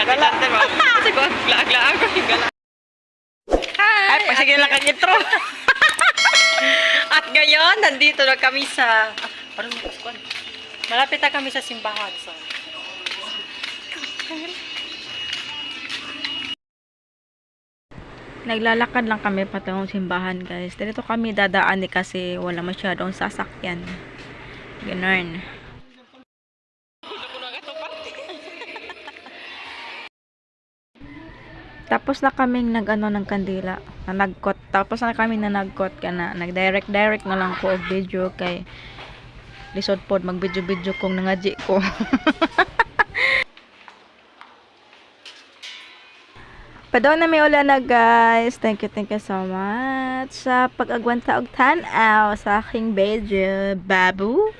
Gala. Sigod, laag-laag ko yung gala. Ay, pasige lang kang intro. At ngayon, nandito na kami sa... Parang malapit na kami sa simbahan. So. Naglalakad lang kami patungong simbahan, guys. Dito kami dadaan kasi wala masyadong sasakyan. Ganun. Tapos na kaming nag-ano ng kandila, nagkot. Tapos na kami na nagkot ka na. Nag-direct na lang ko og video kay lisod pod mag-video kung nangaji ko. Padaw na may ulan na, guys. Thank you so much sa pag-agwanta og tan-aw sa aking video. Babus.